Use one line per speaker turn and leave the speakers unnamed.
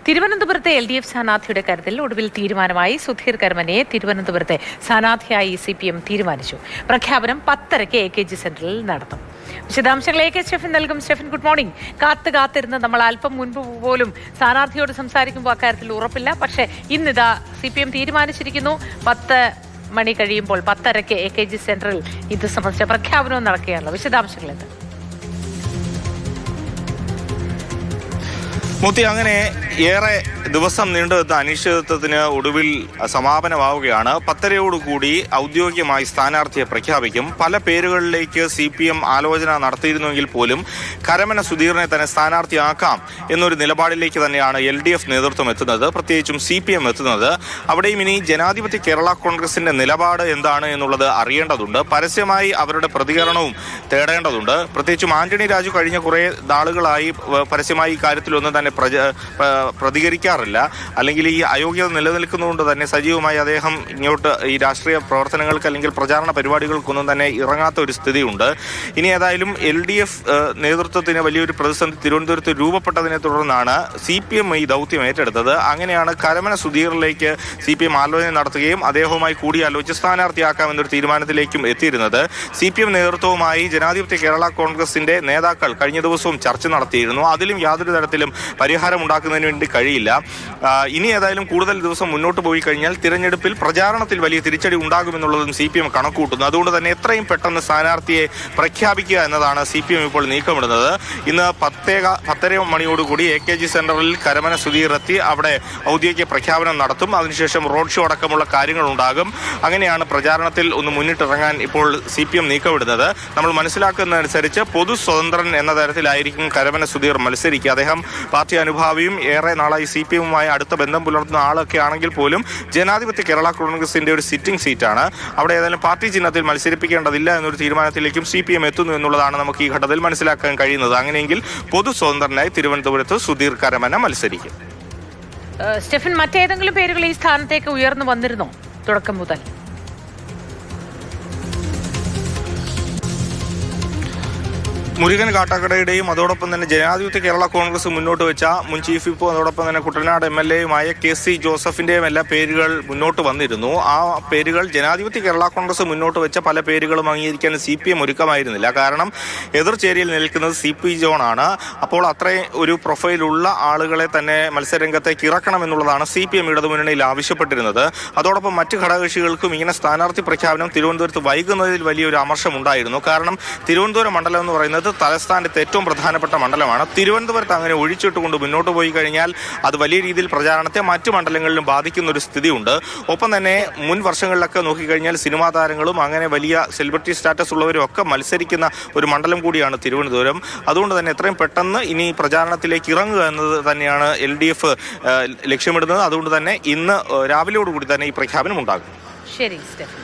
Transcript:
തിരുവനന്തപുരത്തെ LDF സ്ഥാനാർത്ഥിയുടെ കാര്യത്തിൽ ഒടുവിൽ തീരുമാനമായി. സുധീർ കരമനയെ തിരുവനന്തപുരത്തെ സ്ഥാനാർത്ഥിയായി CPM തീരുമാനിച്ചു. പ്രഖ്യാപനം 10:30 AKG സെന്ററിൽ നടത്തും. വിശദാംശങ്ങൾ AK സ്റ്റെഫൻ നൽകും. Stephen, good morning. കാത്തിരുന്ന് നമ്മൾ അല്പം മുൻപ് പോലും സ്ഥാനാർത്ഥിയോട് സംസാരിക്കുമ്പോൾ അക്കാര്യത്തിൽ ഉറപ്പില്ല. പക്ഷേ ഇന്നിതാ CPM തീരുമാനിച്ചിരിക്കുന്നു. 10 മണി കഴിയുമ്പോൾ 10:30 AKG സെന്ററിൽ ഇത് സംബന്ധിച്ച പ്രഖ്യാപനവും നടക്കുകയാണല്ലോ. വിശദാംശങ്ങൾ എന്ത്?
മൂത്തി, അങ്ങനെ ഏറെ ദിവസം നീണ്ടുനിന്ന അനിശ്ചിതത്വത്തിന് ഒടുവിൽ സമാപനമാവുകയാണ്. 10:30 ഔദ്യോഗികമായി സ്ഥാനാർത്ഥിയെ പ്രഖ്യാപിക്കും. പല പേരുകളിലേക്ക് CPM ആലോചന നടത്തിയിരുന്നുവെങ്കിൽ പോലും കരമന സുധീറിനെ തന്നെ സ്ഥാനാർത്ഥിയാക്കാം എന്നൊരു നിലപാടിലേക്ക് തന്നെയാണ് LDF നേതൃത്വം എത്തുന്നത്, പ്രത്യേകിച്ചും CPM എത്തുന്നത്. അവിടെയും ഇനി ജനാധിപത്യ കേരള കോൺഗ്രസിന്റെ നിലപാട് എന്താണ് എന്നുള്ളത് അറിയേണ്ടതുണ്ട്. പരസ്യമായി അവരുടെ പ്രതികരണവും തേടേണ്ടതുണ്ട്. പ്രത്യേകിച്ചും ആന്റണി രാജു കഴിഞ്ഞ കുറേ നാളുകളായി പരസ്യമായി ഈ കാര്യത്തിലൊന്നും തന്നെ പ്രതികരിക്കാറില്ല. അല്ലെങ്കിൽ ഈ അയോഗ്യത നിലനിൽക്കുന്നതുകൊണ്ട് തന്നെ സജീവമായി അദ്ദേഹം ഇങ്ങോട്ട് ഈ രാഷ്ട്രീയ പ്രവർത്തനങ്ങൾക്ക് അല്ലെങ്കിൽ പ്രചാരണ പരിപാടികൾക്കൊന്നും തന്നെ ഇറങ്ങാത്ത ഒരു സ്ഥിതിയുണ്ട്. ഇനി ഏതായാലും LDF നേതൃത്വത്തിന് വലിയൊരു പ്രതിസന്ധി തിരുവനന്തപുരത്ത് രൂപപ്പെട്ടതിനെ തുടർന്നാണ് CPM ഈ ദൗത്യം ഏറ്റെടുത്തത്. അങ്ങനെയാണ് കരമന സുധീറിലേക്ക് CPM ആലോചന നടത്തുകയും അദ്ദേഹവുമായി കൂടിയാലോചിച്ച് സ്ഥാനാർത്ഥിയാക്കാമെന്നൊരു തീരുമാനത്തിലേക്കും എത്തിയിരുന്നത്. CPM നേതൃത്വവുമായി ജനാധിപത്യ കേരള കോൺഗ്രസിന്റെ നേതാക്കൾ കഴിഞ്ഞ ദിവസവും ചർച്ച നടത്തിയിരുന്നു. അതിലും യാതൊരു തരത്തിലും പരിഹാരം ഉണ്ടാക്കുന്നതിന് വേണ്ടി കഴിയില്ല. ഇനി ഏതായാലും കൂടുതൽ ദിവസം മുന്നോട്ട് പോയി കഴിഞ്ഞാൽ തിരഞ്ഞെടുപ്പിൽ പ്രചാരണത്തിൽ വലിയ തിരിച്ചടി ഉണ്ടാകുമെന്നുള്ളതും CPM കണക്കൂട്ടുന്നു. അതുകൊണ്ട് തന്നെ എത്രയും പെട്ടെന്ന് സ്ഥാനാർത്ഥിയെ പ്രഖ്യാപിക്കുക എന്നതാണ് CPM ഇപ്പോൾ നീക്കമിടുന്നത്. ഇന്ന് 10:30 മണിയോടുകൂടി AKG സെന്ററിൽ കരമന സുധീർ എത്തി അവിടെ ഔദ്യോഗിക പ്രഖ്യാപനം നടത്തും. അതിനുശേഷം റോഡ് ഷോ അടക്കമുള്ള കാര്യങ്ങൾ ഉണ്ടാകും. അങ്ങനെയാണ് പ്രചാരണത്തിൽ ഒന്ന് മുന്നിട്ടിറങ്ങാൻ ഇപ്പോൾ CPM നീക്കമിടുന്നത്. നമ്മൾ മനസ്സിലാക്കുന്നതനുസരിച്ച് പൊതു സ്വതന്ത്രൻ എന്ന തരത്തിലായിരിക്കും കരമന സുധീർ മത്സരിക്കുക. അദ്ദേഹം പാർട്ടി അനുഭാവിയും ഏറെ നാളായി CPM-മായി അടുത്ത ബന്ധം പുലർത്തുന്ന ആളൊക്കെ ആണെങ്കിൽ പോലും ജനാധിപത്യ കേരള കോൺഗ്രസിന്റെ ഒരു സിറ്റിംഗ് സീറ്റാണ്. അവിടെ ഏതായാലും പാർട്ടി ചിഹ്നത്തിൽ മത്സരിപ്പിക്കേണ്ടതില്ല എന്നൊരു തീരുമാനത്തിലേക്കും CPM എത്തുന്നു എന്നുള്ളതാണ് നമുക്ക് ഈ ഘട്ടത്തിൽ മനസ്സിലാക്കാൻ കഴിയുന്നത്. അങ്ങനെയെങ്കിൽ പൊതു സ്വതന്ത്രനായി തിരുവനന്തപുരത്ത് സുധീർ കരമന മത്സരിക്കും.
സ്റ്റെഫൻ, മറ്റേതെങ്കിലും പേരുകൾ ഈ സ്ഥാനത്തേക്ക് ഉയർന്നു വന്നിരുന്നോ തുടക്കം മുതൽ?
മുരുകൻ കാട്ടാക്കടയുടെയും അതോടൊപ്പം തന്നെ ജനാധിപത്യ കേരള കോൺഗ്രസ് മുന്നോട്ട് വെച്ച മുൻ ചീഫ് വിപ്പും അതോടൊപ്പം തന്നെ കുട്ടനാട് MLA-യുമായ KC ജോസഫിന്റെയും എല്ലാ പേരുകൾ മുന്നോട്ട് വന്നിരുന്നു. ആ പേരുകൾ ജനാധിപത്യ കേരള കോൺഗ്രസ് മുന്നോട്ട് വെച്ച പല പേരുകളും അംഗീകരിക്കാൻ CPM ഒരുക്കമായിരുന്നില്ല. കാരണം എതിർചേരിയിൽ നിൽക്കുന്നത് CP ജോണാണ്. അപ്പോൾ അത്രയും ഒരു പ്രൊഫൈലുള്ള ആളുകളെ തന്നെ മത്സരരംഗത്തേക്ക് ഇറക്കണമെന്നുള്ളതാണ് CPM ഇടതുമുന്നണിയിൽ ആവശ്യപ്പെട്ടിരുന്നത്. അതോടൊപ്പം മറ്റ് ഘടകകക്ഷികൾക്കും ഇങ്ങനെ സ്ഥാനാർത്ഥി പ്രഖ്യാപനം തിരുവനന്തപുരത്ത് വൈകുന്നതിൽ വലിയൊരു അമർഷമുണ്ടായിരുന്നു. കാരണം തിരുവനന്തപുരം മണ്ഡലം എന്ന് പറയുന്നത് തലസ്ഥാനത്തെ ഏറ്റവും പ്രധാനപ്പെട്ട മണ്ഡലമാണ്. തിരുവനന്തപുരത്ത് അങ്ങനെ ഒഴിച്ചിട്ടുകൊണ്ട് മുന്നോട്ട് പോയി കഴിഞ്ഞാൽ അത് വലിയ രീതിയിൽ പ്രചാരണത്തെ മറ്റു മണ്ഡലങ്ങളിലും ബാധിക്കുന്ന ഒരു സ്ഥിതിയുണ്ട്. ഒപ്പം തന്നെ മുൻ വർഷങ്ങളിലൊക്കെ നോക്കിക്കഴിഞ്ഞാൽ സിനിമാ താരങ്ങളും അങ്ങനെ വലിയ സെലിബ്രിറ്റി സ്റ്റാറ്റസ് ഉള്ളവരും ഒക്കെ മത്സരിക്കുന്ന ഒരു മണ്ഡലം കൂടിയാണ് തിരുവനന്തപുരം. അതുകൊണ്ട് തന്നെ എത്രയും പെട്ടെന്ന് ഇനി പ്രചാരണത്തിലേക്ക് ഇറങ്ങുക എന്നത് തന്നെയാണ് LDF ലക്ഷ്യമിടുന്നത്. അതുകൊണ്ട് തന്നെ ഇന്ന് രാവിലെയോടുകൂടി തന്നെ ഈ പ്രഖ്യാപനം ഉണ്ടാകും.
ശരി സ്റ്റെഫൻ.